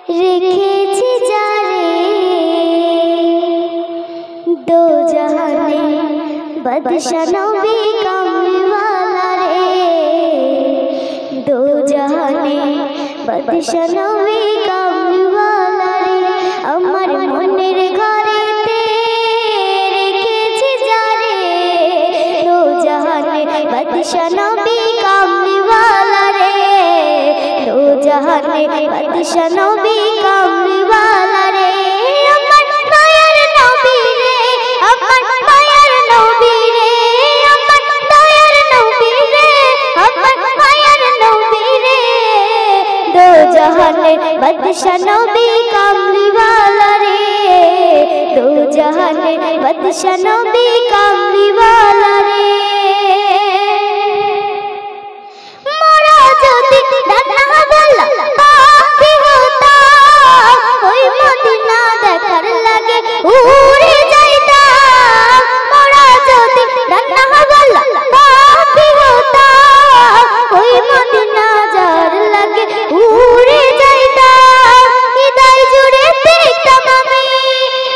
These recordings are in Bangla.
রেখেছি যারে দো জাহানে বাদশা নবী কামলিওয়ালা রে, দো জাহানে বাদশা নবী কামলিওয়ালা রে। আমার মনের ঘরেতে রেখেছি যারে দো জাহানে বাদশা নবী কামলিওয়ালা রে, দো জাহানে বাদশা নবী কামলিওয়ালা রে। আমার দয়ার নবী রে, আমার মায়ার নবী রে, আমার দয়ার নবী রে, আমার মায়ার নবী রে, দো জাহানে বাদশা নবী কামলিওয়ালা রে, দো জাহানে বাদশা নবী কামলিওয়ালা রে। মোরা যদি ডানাওয়ালা পাখি হতাম, ওই মদিনা দেখার লাগে উড়ে যাইতাম। মোরা যদি ডানাওয়ালা পাখি হতাম, ওই মদিনা যার লাগে উড়ে যাইতাম। হৃদয় জুড়ে দেখতাম আমি,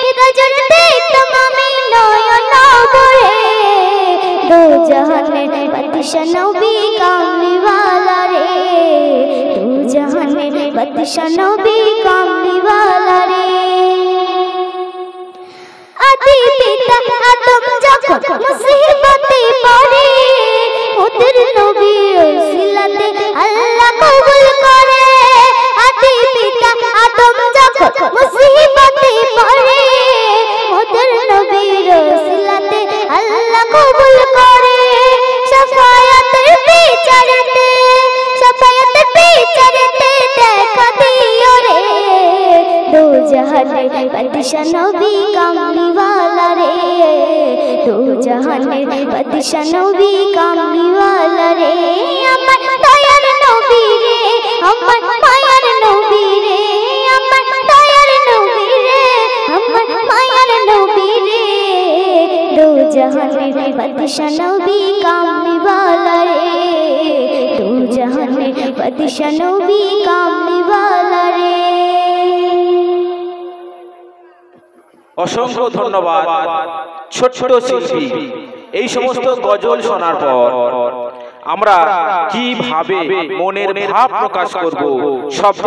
হৃদয় জুড়ে দেখতাম আমি নয়ন ভরে, দো জাহানে বাদশা নবী কামলিওয়ালা রে, দো জাহানে বাদশা নবী কামলিওয়ালা রে। আদি পিতা আদম যখন মুসিবতে পড়ে, ওদের নবীর ওসিলাতে আল্লাহ কবুল করে। আদি পিতা আদম যখন মুসিবতে পড়ে, ওদের নবীর ওসিলাতে আল্লাহ কবুল করে। শাফায়াতের বিচারেতে, শাফায়াতের বিচারেতে দেখা দিও রে, দো জাহানে বাদশা নবী কামলিওয়ালা রে, দো জাহানে বাদশা নবী কামলিওয়ালা রে। আমার দয়ার নবী রে, আমার মায়ার নবী রে, আমার দয়ার নবী রে, আমার মায়ার নবী রে, দো জাহানে বাদশা নবী কামলিওয়ালা রে, দো জাহানে বাদশা নবী কামলিওয়ালা রে। অসংখ্য ধন্যবাদ ছোট্ট শিল্পী। এই সমস্ত গজল শোনার পর আমরা কিভাবে মনের ভাব প্রকাশ করব, শব্দ